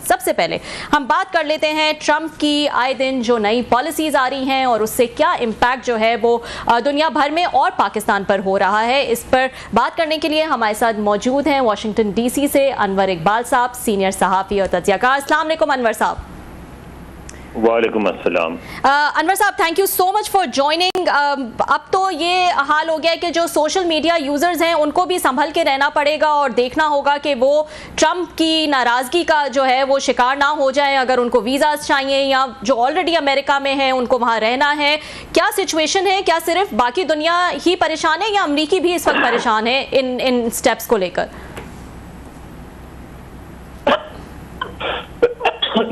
सबसे पहले हम बात कर लेते हैं ट्रंप की आए दिन जो नई पॉलिसीज आ रही हैं और उससे क्या इम्पैक्ट जो है वो दुनिया भर में और पाकिस्तान पर हो रहा है। इस पर बात करने के लिए हमारे साथ मौजूद हैं वाशिंगटन डीसी से अनवर इकबाल साहब, सीनियर सहाफ़ी और तज्ज़ियाकार। अस्सलाम वालेकुम अनवर साहब। वालेकुम अस्सलाम। अनवर साहब, thank you so much for joining. अब तो ये हाल हो गया है कि जो सोशल मीडिया यूजर्स हैं उनको भी संभल के रहना पड़ेगा और देखना होगा कि वो ट्रंप की नाराजगी का जो है वो शिकार ना हो जाए। अगर उनको वीज़ाज चाहिए या जो ऑलरेडी अमेरिका में हैं उनको वहाँ रहना है, क्या सिचुएशन है? क्या सिर्फ बाकी दुनिया ही परेशान है या अमरीकी भी इस वक्त परेशान है इन स्टेप्स को लेकर?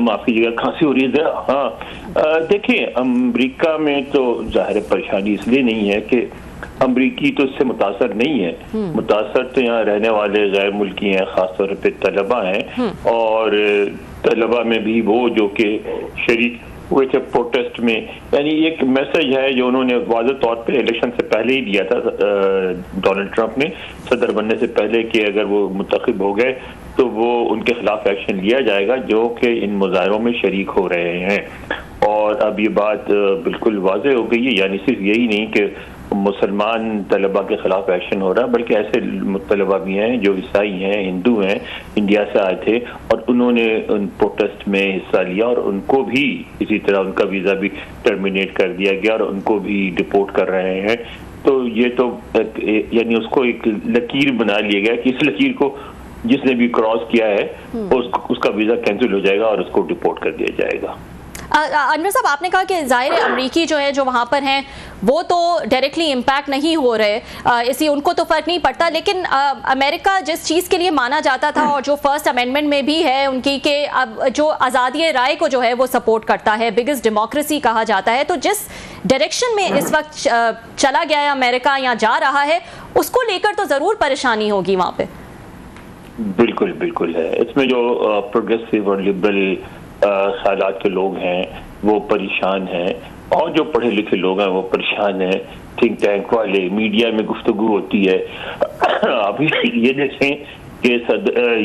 माफी कीजिएगा, खांसी हो रही है। हाँ, देखिए, अमेरिका में तो जाहिर परेशानी इसलिए नहीं है कि अमरीकी तो इससे मुतासर नहीं है। मुतासर तो यहाँ रहने वाले गैर मुल्की हैं, खासतौर पे तलबा हैं, और तलबा में भी वो जो कि शरीक हुए थे प्रोटेस्ट में। यानी एक मैसेज है जो उन्होंने वाज़ेह तौर पे इलेक्शन से पहले ही दिया था डोनाल्ड ट्रंप ने, सदर बनने से पहले, कि अगर वो मुंतखब हो गए तो वो उनके खिलाफ एक्शन लिया जाएगा जो कि इन मुजाहरों में शरीक हो रहे हैं। और अब ये बात बिल्कुल वाज़ेह हो गई है, यानी सिर्फ यही नहीं कि मुसलमान तलबा के खिलाफ एक्शन हो रहा है, बल्कि ऐसे तलबा भी हैं जो ईसाई हैं, हिंदू हैं, इंडिया से आए थे और उन्होंने उन प्रोटेस्ट में हिस्सा लिया और उनको भी इसी तरह उनका वीज़ा भी टर्मिनेट कर दिया गया और उनको भी डिपोर्ट कर रहे हैं। तो ये तो यानी उसको एक लकीर बना लिया गया कि इस लकीर को जिसने भी क्रॉस किया है उसका वीज़ा कैंसिल हो जाएगा और उसको डिपोर्ट कर दिया जाएगा। अनवर साहब, आपने कहा कि ज़ाहिर अमरीकी जो है जो वहाँ पर हैं वो तो डायरेक्टली इम्पैक्ट नहीं हो रहे, इसलिए उनको तो फ़र्क नहीं पड़ता, लेकिन अमेरिका जिस चीज़ के लिए माना जाता था और जो फर्स्ट अमेंडमेंट में भी है उनकी कि अब जो आज़ादी राय को जो है वो सपोर्ट करता है, बिगेस्ट डेमोक्रेसी कहा जाता है, तो जिस डायरेक्शन में इस वक्त चला गया है अमेरिका या जा रहा है उसको लेकर तो ज़रूर परेशानी होगी वहाँ पर। बिल्कुल बिल्कुल है। इसमें जो प्रोग्रेसिव और लिबरल ख्यालात के लोग हैं वो परेशान हैं और जो पढ़े लिखे लोग हैं वो परेशान हैं। थिंक टैंक वाले, मीडिया में गुफ्तगू होती है। अभी ये देखें कि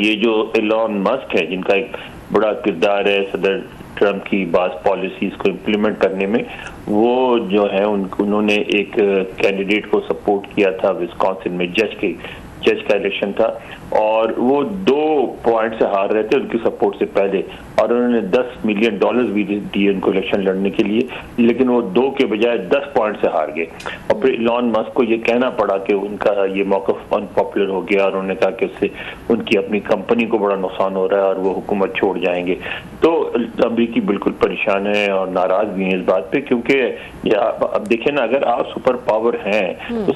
ये जो एलन मस्क है जिनका एक बड़ा किरदार है सदर ट्रंप की बात पॉलिसीज को इम्प्लीमेंट करने में, वो जो है उन्होंने एक कैंडिडेट को सपोर्ट किया था विस्कॉन्सिन में, जज का इलेक्शन था और वो 2 पॉइंट से हार रहे थे उनकी सपोर्ट से पहले, और उन्होंने $10 मिलियन भी दिए उनको इलेक्शन लड़ने के लिए, लेकिन वो 2 के बजाय 10 पॉइंट से हार गए। और फिर इलॉन मस्क को ये कहना पड़ा कि उनका ये मौक़िफ़ अनपॉपुलर हो गया और उन्होंने कहा कि उससे उनकी अपनी कंपनी को बड़ा नुकसान हो रहा है और वो हुकूमत छोड़ जाएंगे। तो अमरीकी बिल्कुल परेशान है और नाराज भी हैं इस बात पे, क्योंकि अब देखिए ना, अगर आप सुपर पावर हैं तो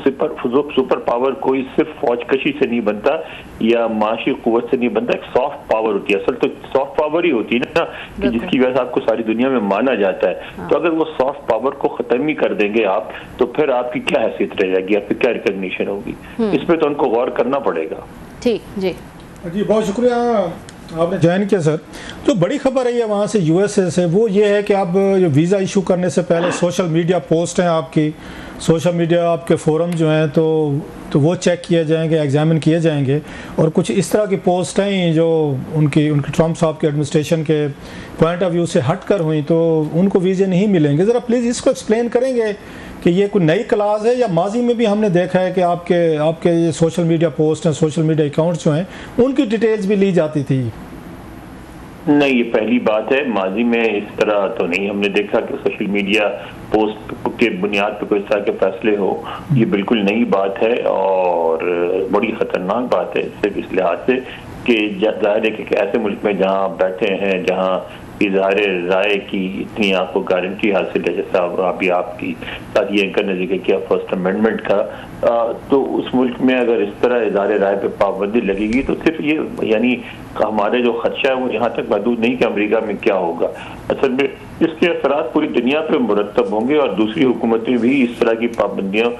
सुपर पावर कोई सिर्फ फौज कशी से नहीं बनता या माशी कुव्वत से नहीं बनता, एक सॉफ्ट पावर होती है। असल तो सॉफ्ट पावर ही होती है ना कि जिसकी वजह से आपको सारी दुनिया में माना जाता है। तो अगर वो सॉफ्ट पावर को खत्म ही कर देंगे आप, तो फिर आपकी क्या हैसियत रह जाएगी, आपकी क्या रिकॉग्निशन होगी? इसमें तो उनको गौर करना पड़ेगा। ठीक जी जी, बहुत शुक्रिया आपने ज्वाइन किया सर। जो बड़ी खबर है वहाँ से यूएसए से, वो ये है कि आप वीज़ा इशू करने से पहले सोशल मीडिया पोस्ट हैं आपकी, सोशल मीडिया आपके फोरम जो हैं तो वो चेक किए जाएंगे, एग्जामिन किए जाएंगे, और कुछ इस तरह की पोस्ट हैं जो उनकी ट्रंप साहब के एडमिनिस्ट्रेशन के पॉइंट ऑफ व्यू से हट कर हुई तो उनको वीज़े नहीं मिलेंगे। ज़रा प्लीज़ इसको एक्सप्लेन करेंगे कि ये कोई नई क्लास है या माजी में भी हमने देखा है कि आपके ये सोशल मीडिया पोस्ट हैं, सोशल मीडिया अकाउंट्स जो हैं उनकी डिटेल्स भी ली जाती थी? नहीं, ये पहली बात है। माजी में इस तरह तो नहीं हमने देखा कि सोशल मीडिया पोस्ट के बुनियाद पर कोई इस तरह के फैसले हो। ये बिल्कुल नई बात है और बड़ी खतरनाक बात है सिर्फ इस लिहाज से कि जाहिर है कि ऐसे मुल्क में जहाँ आप बैठे हैं, जहाँ इज़हार राय की इतनी आपको गारंटी हासिल है, जैसा अभी आपकी साथ ये एंकर ने जिक्र किया फर्स्ट अमेंडमेंट का, तो उस मुल्क में अगर इस तरह इज़हार राय पे पाबंदी लगेगी तो सिर्फ ये यानी हमारे जो खदशा है वो यहाँ तक महदूद नहीं कि अमेरिका में क्या होगा। असल में इसके असरात पूरी दुनिया पे मुरतब होंगे और दूसरी हुकूमतें भी इस तरह की पाबंदियाँ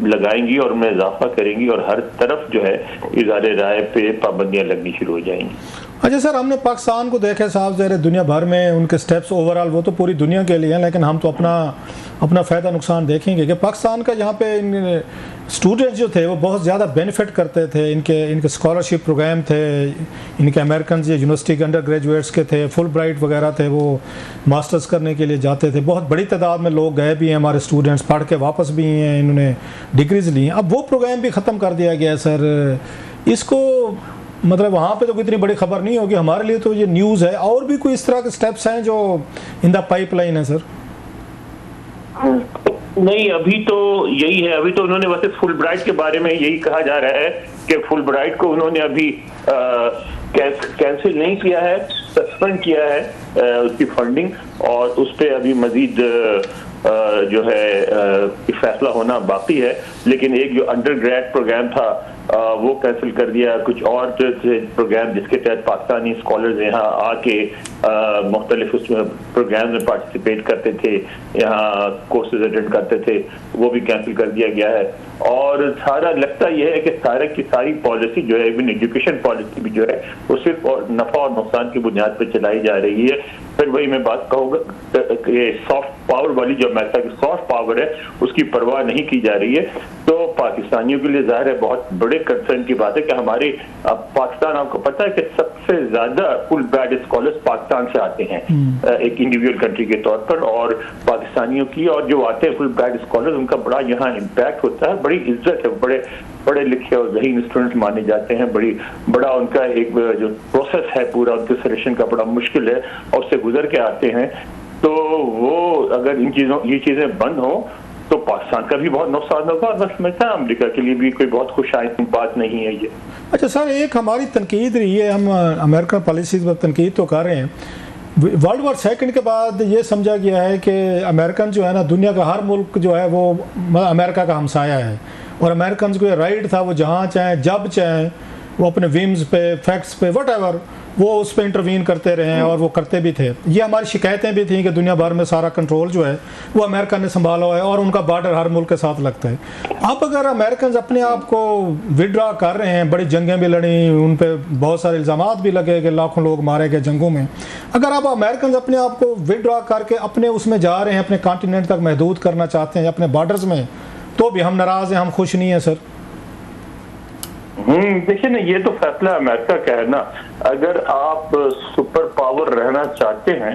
लगाएंगी और उनमें इजाफा करेंगी और हर तरफ जो है इज़हार राय पे पाबंदियाँ लगनी शुरू हो जाएंगी। अच्छा सर, हमने पाकिस्तान को देखे साहब ज़ाहिर दुनिया भर में उनके स्टेप्स ओवरऑल वो तो पूरी दुनिया के लिए हैं, लेकिन हम तो अपना फ़ायदा नुकसान देखेंगे कि पाकिस्तान का यहाँ पे स्टूडेंट्स जो थे वो बहुत ज़्यादा बेनिफिट करते थे। इनके स्कॉलरशिप प्रोग्राम थे, इनके अमेरिकन यूनिवर्सिटी के अंडर ग्रेजुएट्स के थे, फुल ब्राइट वगैरह थे, वो मास्टर्स करने के लिए जाते थे। बहुत बड़ी तादाद में लोग गए भी हैं, हमारे स्टूडेंट्स पढ़ के वापस भी हैं, इन्होंने डिग्रीज़ ली हैं। अब वो प्रोग्राम भी ख़त्म कर दिया गया है सर। इसको मतलब वहाँ पे तो कोई इतनी बड़ी खबर नहीं होगी, हमारे लिए तो ये न्यूज़ है। और भी कोई इस तरह के स्टेप्स हैं जो इन द पाइपलाइन है सर? नहीं, अभी तो यही है। अभी तो उन्होंने वैसे फुल ब्राइट के बारे में यही कहा जा रहा है कि फुल ब्राइट को उन्होंने अभी कैंसिल नहीं किया है, सस्पेंड किया है उसकी फंडिंग, और उस पर अभी मजीद जो है फैसला होना बाकी है। लेकिन एक जो अंडर ग्रेड प्रोग्राम था वो कैंसिल कर दिया। कुछ और प्रोग्राम जिसके तहत पाकिस्तानी स्कॉलर्स यहाँ आके मुख्तलिफ उसमें प्रोग्राम में पार्टिसिपेट करते थे, यहाँ कोर्सेज अटेंड करते थे, वो भी कैंसिल कर दिया गया है। और सारा लगता यह है कि की सारी पॉलिसी जो है, इवन एजुकेशन पॉलिसी भी जो है, वो सिर्फ नफा और नुकसान की बुनियाद पर चलाई जा रही है। फिर वही मैं बात कहूँगा, ये सॉफ्ट पावर वाली जो अमेरिका की सॉफ्ट पावर है उसकी परवाह नहीं की जा रही है। तो पाकिस्तानियों के लिए जाहिर है बहुत बड़े कंसर्न की बात है कि हमारे पाकिस्तान, आपको पता है कि सबसे ज्यादा फुल ब्राइट स्कॉलर्स पाकिस्तान से आते हैं एक इंडिविजुअल कंट्री के तौर पर, और पाकिस्तानियों की और जो आते हैं फुल ब्राइट स्कॉलर्स उनका बड़ा यहाँ इम्पैक्ट होता है, बड़ी इज्जत है, बड़े पढ़े लिखे और ज़हीन स्टूडेंट माने जाते हैं। बड़ा उनका एक जो प्रोसेस है पूरा उनके सिलेक्शन का बड़ा मुश्किल है और उससे गुजर के आते हैं। तो वो अगर ये चीज़ें बंद हो तो पाकिस्तान का भी बहुत नुकसान होगा, और बस समझता है अमेरिका के लिए भी कोई बहुत खुशहाल बात नहीं है ये। अच्छा सर, एक हमारी तनकीद रही है, हम अमेरिकन पॉलिसीज़ पर तनकीद तो कर रहे हैं। वर्ल्ड वॉर सेकंड के बाद ये समझा गया है कि अमेरिकन जो है ना, दुनिया का हर मुल्क जो है वो अमेरिका का हमसाया है, और अमेरिकन को ये राइट था वो जहाँ चाहें जब चाहें वो अपने विम्स पे, फैक्ट्स पे, वट वो उस पर इंटरवीन करते रहे हैं, और वो करते भी थे। ये हमारी शिकायतें भी थी कि दुनिया भर में सारा कंट्रोल जो है वो अमेरिका ने संभाला है, और उनका बॉर्डर हर मुल्क के साथ लगता है। अब अगर अमेरिकन अपने आप को विड्रॉ कर रहे हैं, बड़ी जंगें भी लड़ी, उन पर बहुत सारे इल्ज़ामात भी लगे कि लाखों लोग मारे गए जंगों में, अगर आप अमेरिकन अपने आप को विड्रॉ करके अपने उसमें जा रहे हैं, अपने कॉन्टिनेंट तक महदूद करना चाहते हैं अपने बॉर्डर्स में, तो भी हम नाराज़ हैं, हम खुश नहीं हैं सर। देखिए ना, ये तो फैसला अमेरिका का है ना। अगर आप सुपर पावर रहना चाहते हैं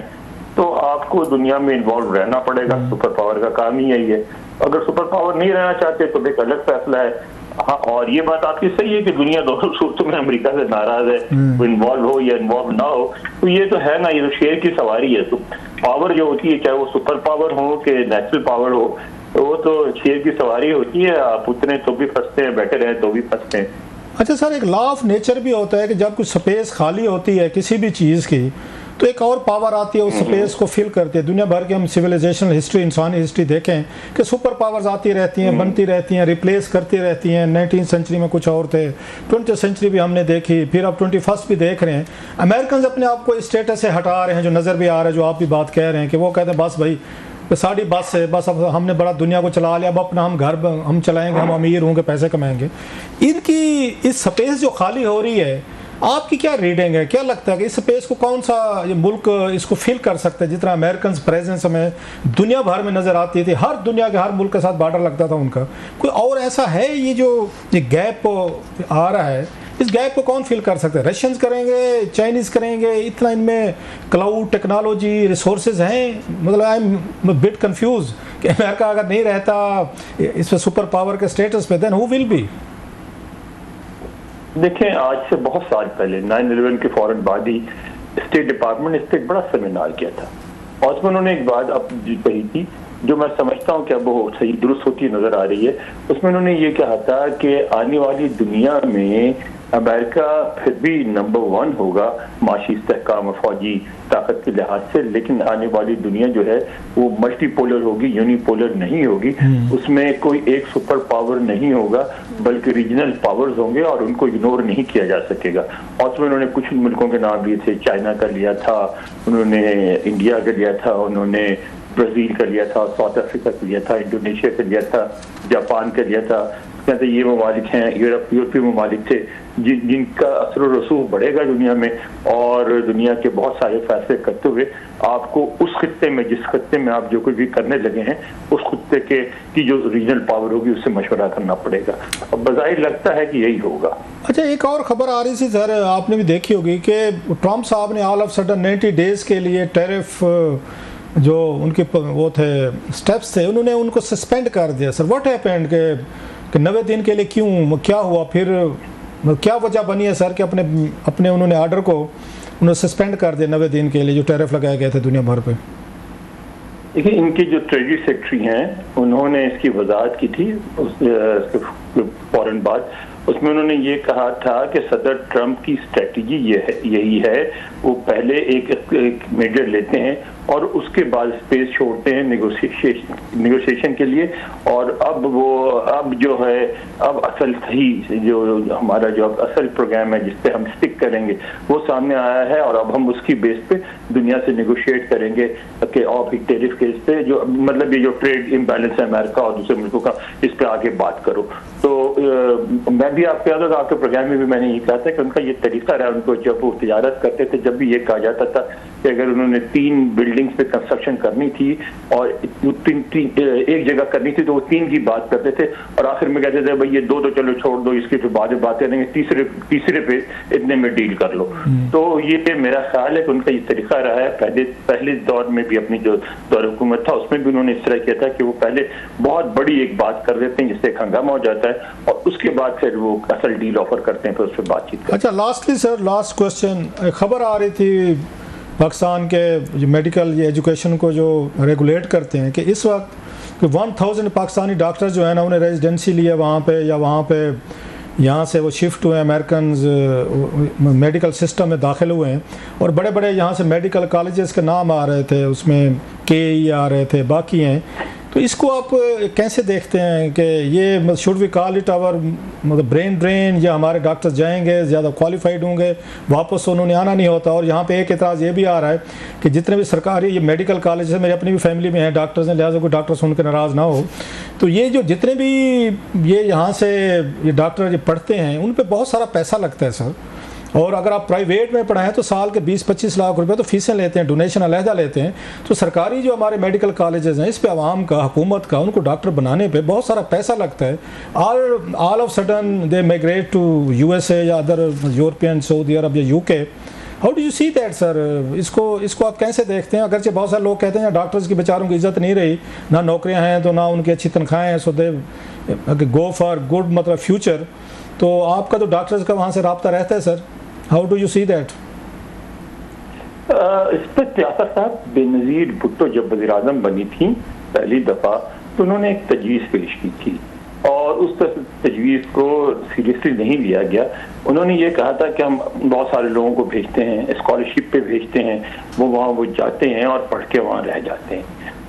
तो आपको दुनिया में इन्वॉल्व रहना पड़ेगा, सुपर पावर का काम ही यही है। अगर सुपर पावर नहीं रहना चाहते तो एक अलग फैसला है। हाँ, और ये बात आपकी सही है कि दुनिया दोनों सूरतों में अमेरिका से नाराज है, वो इन्वॉल्व हो या इन्वॉल्व ना हो। तो ये तो है ना, ये तो शेर की सवारी है। तो पावर जो होती है, चाहे वो सुपर पावर हो कि नेचुरल पावर हो, वो तो शेर की सवारी होती है। आप उतने तो भी फंसते हैं, बैठे रहे तो भी फंसते हैं। अच्छा सर, एक लॉ ऑफ नेचर भी होता है कि जब कुछ स्पेस खाली होती है किसी भी चीज़ की, तो एक और पावर आती है उस स्पेस को फिल करती है। दुनिया भर के हम सिविलाइजेशनल हिस्ट्री, इंसानी हिस्ट्री देखें कि सुपर पावर्स आती रहती हैं, बनती रहती हैं, रिप्लेस करती रहती हैं। 19th सेंचुरी में कुछ और थे, 20th सेंचुरी भी हमने देखी, फिर अब 21st भी देख रहे हैं। अमेरिकन अपने आप को स्टेटस से हटा रहे हैं, जो नज़र भी आ रहा है, जो आप भी बात कह रहे हैं कि वो कहते हैं बस भाई साड़ी बस है, बस अब हमने बड़ा दुनिया को चला लिया, अब अपना हम घर हम चलाएंगे, हम अमीर होंगे, पैसे कमाएंगे। इनकी इस स्पेस जो खाली हो रही है, आपकी क्या रीडिंग है? क्या लगता है कि इस स्पेस को कौन सा ये मुल्क इसको फिल कर सकते हैं? जितना अमेरिकन प्रेजेंस हमें दुनिया भर में नज़र आती थी, हर दुनिया के हर मुल्क के साथ बॉर्डर लगता था उनका, कोई और ऐसा है ये जो ये गैप आ रहा है, इस गैप को कौन फिल कर सकते हैं? रशियंस करेंगे, चाइनीज़ करेंगे? इतना इनमें क्लाउड टेक्नोलॉजी रिसोर्सेज हैं, मतलब आई एम बिट कंफ्यूज कि अमेरिका अगर नहीं रहता इस पर सुपर पावर के स्टेटस पे, देन हु विल बी? देखें, आज से बहुत साल पहले 9/11 के फौरन बाद ही स्टेट डिपार्टमेंट ने इस पर एक बड़ा सेमिनार किया था, और उसमें उन्होंने एक बात अब कही थी जो मैं समझता हूँ कि अब वो सही दुरुस्त होती नजर आ रही है। उसमें उन्होंने ये कहा था कि आने वाली दुनिया में अमेरिका फिर भी नंबर 1 होगा माशी इस्तेहकाम और फौजी ताकत के लिहाज से, लेकिन आने वाली दुनिया जो है वो मल्टीपोलर होगी, यूनिपोलर नहीं होगी। उसमें कोई एक सुपर पावर नहीं होगा, बल्कि रीजनल पावर्स होंगे और उनको इग्नोर नहीं किया जा सकेगा। और उसमें उन्होंने कुछ मुल्कों के नाम लिए थे, चाइना का लिया था उन्होंने, इंडिया का लिया था उन्होंने, ब्राजील का लिया था, साउथ अफ्रीका का लिया था, इंडोनेशिया का लिया था, जापान का लिया था, जैसे ये ममालिक हैं, यूरोपीय ममालिक थे जिनका असर व रसूख बढ़ेगा दुनिया में, और दुनिया के बहुत सारे फैसले करते हुए आपको उस खित्ते में, जिस खित्ते में आप जो कुछ भी करने लगे हैं, उस खित्ते की जो रीजनल पावर होगी उससे मशवरा करना पड़ेगा। अब बज़ाहिर लगता है कि यही होगा। अच्छा, एक और खबर आ रही थी सर, आपने भी देखी होगी कि ट्रंप साहब ने ऑल ऑफ सडन 90 डेज के लिए टैरिफ जो उनके वो थे स्टेप्स थे, उन्होंने उनको सस्पेंड कर दिया। सर व्हाट हैपेंड कि 90 दिन के लिए क्यों, क्या हुआ फिर, क्या वजह बनी है सर कि अपने उन्होंने ऑर्डर को उन्होंने सस्पेंड कर दिया 90 दिन के लिए जो टैरिफ लगाए गए थे दुनिया भर पे? देखिए, इनके जो ट्रेजरी सेक्रेटरी हैं उन्होंने इसकी वजाहत की थी फौरन बाद। उसमें उन्होंने ये कहा था कि सदर ट्रंप की स्ट्रेटजी यही है, वो पहले एक मेजर लेते हैं और उसके बाद स्पेस छोड़ते हैं नेगोशिएशन के लिए, और अब जो है, अब असल सही जो हमारा जो असल प्रोग्राम है जिस पे हम स्टिक करेंगे वो सामने आया है, और अब हम उसकी बेस पे दुनिया से नेगोशिएट करेंगे कि और भी टैरिफ केस पे जो मतलब ये जो ट्रेड इम्बैलेंस है अमेरिका और दूसरे मुल्कों का, इस पे आगे बात करो। तो मैं भी आपके याद होगा, आपके प्रोग्राम में भी मैंने ये कहा था कि उनका ये तरीका रहा, उनको जब वो तजारत करते थे जब भी ये कहा जाता था कि अगर उन्होंने 3 बिल्डिंग्स पे कंस्ट्रक्शन करनी थी और एक जगह करनी थी तो वो 3 की बात करते थे, और आखिर में कहते थे भाई ये 2 तो चलो छोड़ दो, इसकी फिर बाद में बात करेंगे, तीसरे पे इतने में डील कर लो। तो ये मेरा ख्याल है कि उनका ये तरीका रहा है। पहले दौर में भी, अपनी जो दौर हुकूमत था उसमें भी उन्होंने इस तरह किया था कि वो पहले बहुत बड़ी एक बात कर देते हैं जिससे एक हंगामा हो जाता है, और उसके बाद फिर वो असल डील ऑफर करते हैं, फिर उस पर बातचीत करते हैं। अच्छा, लास्टली सर, लास्ट क्वेश्चन, खबर आ रही थी पाकिस्तान के जो मेडिकल एजुकेशन को जो रेगुलेट करते हैं कि इस वक्त 1000 पाकिस्तानी डॉक्टर जो है ना, उन्हें रेजिडेंसी लिया वहाँ पे, या वहाँ पे यहाँ से वो शिफ्ट हुए, अमेरिकन मेडिकल सिस्टम में दाखिल हुए हैं, और बड़े बड़े यहाँ से मेडिकल कॉलेजेस के नाम आ रहे थे, उसमें KE आ रहे थे, बाकी हैं। तो इसको आप कैसे देखते हैं कि ये should we call it our मतलब ब्रेन ड्रेन, या हमारे डॉक्टर्स जाएंगे ज़्यादा क्वालिफाइड होंगे, वापस उन्होंने आना नहीं होता? और यहाँ पे एक एतराज़ ये भी आ रहा है कि जितने भी सरकारी ये मेडिकल कॉलेज है, मेरी अपनी भी फैमिली में हैं डॉक्टर्स हैं, लिहाजा कोई डॉक्टर सुन के नाराज़ ना हो, तो ये जो जितने भी ये यहाँ से ये डॉक्टर जो पढ़ते हैं उन पर बहुत सारा पैसा लगता है सर, और अगर आप प्राइवेट में पढ़ाएं तो साल के 20-25 लाख रुपए तो फीसें लेते हैं, डोनेशन अलहदा लेते हैं। तो सरकारी जो हमारे मेडिकल कॉलेजेस हैं, इस पे आवाम का, हुकूमत का, उनको डॉक्टर बनाने पे बहुत सारा पैसा लगता है। All of sudden they migrate to USA या अदर यूरोपियन, सऊदी अरब या UK। How do you see that sir? इसको आप कैसे देखते हैं? अगरचे बहुत सारे लोग कहते हैं डॉक्टर्स की बेचारों की इज्जत नहीं रही, ना नौकरियाँ हैं तो ना उनकी अच्छी तनख्वाहें हैं, सो दे गो फॉर गुड मतलब फ्यूचर। तो आपका तो डॉक्टर्स का वहाँ से रब्ता रहता है sir, how do you see that? इस पर सियासत साहब बेनज़ीर भुट्टो जब वज़ीर आज़म बनी थी पहली दफ़ा, तो उन्होंने एक तजवीज़ पेश की थी, और उस तजवीज़ को सीरियसली नहीं लिया गया। उन्होंने ये कहा था कि हम बहुत सारे लोगों को भेजते हैं, स्कॉलरशिप पे भेजते हैं, वो वहाँ वो जाते हैं और पढ़ के वहाँ रह जाते हैं,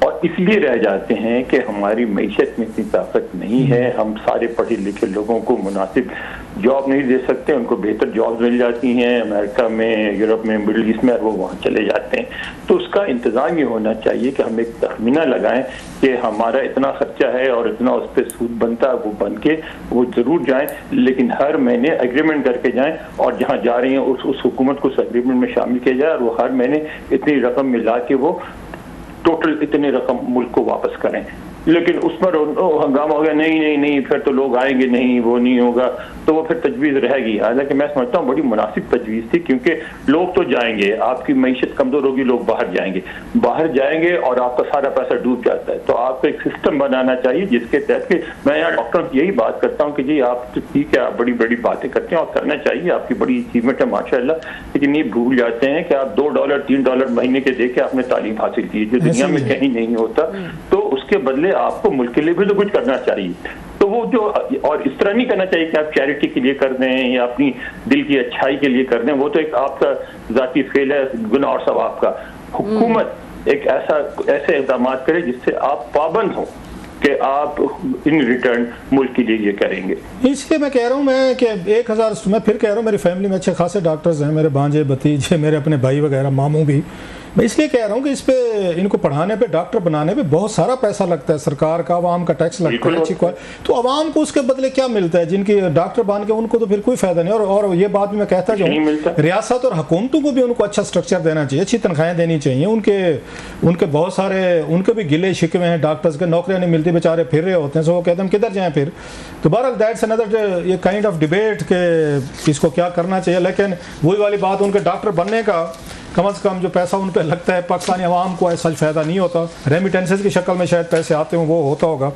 और इसलिए रह जाते हैं कि हमारी मईशत में इतनी ताकत नहीं है, हम सारे पढ़े लिखे लोगों को मुनासिब जॉब नहीं दे सकते, उनको बेहतर जॉब मिल जाती हैं अमेरिका में, यूरोप में, मिडिल ईस्ट में, और वो वहाँ चले जाते हैं। तो उसका इंतज़ाम ये होना चाहिए कि हम एक तखमीना लगाएं कि हमारा इतना खर्चा है और इतना उस पर सूद बनता है, वो बन के वो ज़रूर जाएं, लेकिन हर महीने एग्रीमेंट करके जाएं, और जहाँ जा रही हैं उस हुकूमत को उस एग्रीमेंट में शामिल किया जाए, और वो हर महीने इतनी रकम मिला के वो टोटल इतनी रकम मुल्क को वापस करें। लेकिन उस पर हंगामा हो गया, नहीं फिर तो लोग आएंगे नहीं, वो नहीं होगा, तो वो फिर तजवीज़ रहेगी। हालांकि मैं समझता हूँ बड़ी मुनासिब तजवीज़ थी, क्योंकि लोग तो जाएंगे, आपकी मईशत कमज़ोर होगी, लोग बाहर जाएंगे और आपका सारा पैसा डूब जाता है। तो आपको एक सिस्टम बनाना चाहिए जिसके तहत कि मैं यहाँ डॉक्टर यही बात करता हूँ कि जी आप तो ठीक है, आप बड़ी बड़ी बातें करते हैं और करना चाहिए, आपकी बड़ी अचीवमेंट है माशाल्लाह, लेकिन ये भूल जाते हैं कि आप $2-3 महीने के दे के आपने तालीम हासिल की जो दुनिया में कहीं नहीं होता, तो उसके बदले आपको मुल्क के लिए भी तो कुछ करना चाहिए। तो वो जो, और इस तरह नहीं करना चाहिए कि आप चैरिटी के लिए कर दें या अपनी दिल की अच्छाई के लिए कर दें, वो तो एक आपका जाती फेल है, गुनाह और सवाब का। हुकूमत एक ऐसे इक़दाम करे जिससे आप पाबंद हो कि आप इन रिटर्न मुल्क के लिए ये करेंगे। इसलिए मैं कह रहा हूँ कि 1000, मैं फिर कह रहा हूँ मेरी फैमिली में अच्छे खासे डॉक्टर्स हैं, मेरे भांजे भतीजे, मेरे अपने भाई वगैरह, मामू भी, मैं इसलिए कह रहा हूँ कि इस पे इनको पढ़ाने पे, डॉक्टर बनाने पे बहुत सारा पैसा लगता है, सरकार का, आवाम का टैक्स लगता है, अच्छी तो आवाम को उसके बदले क्या मिलता है? जिनकी डॉक्टर बन के उनको तो फिर कोई फायदा नहीं। और ये बात भी मैं कहता जाऊँ, रियासत और हुकूमतों को भी उनको अच्छा स्ट्रक्चर देना चाहिए, अच्छी तनख्वाहें देनी चाहिए। उनके बहुत सारे उनके भी गिले शिकवे हैं, डॉक्टर्स के नौकरियाँ नहीं मिलती, बेचारे फिर रहे होते हैं, सो वो कहते हैं किधर जाएँ फिर। तो बहरहाल दैट्स अनदर ये काइंड ऑफ डिबेट के इसको क्या करना चाहिए। लेकिन वही वाली बात, उनके डॉक्टर बनने का कम से कम जो पैसा उन पर लगता है, पाकिस्तानी अवाम को ऐसा फ़ायदा नहीं होता। रेमिटेंसेस की शक्ल में शायद पैसे आते हों, वो होता होगा,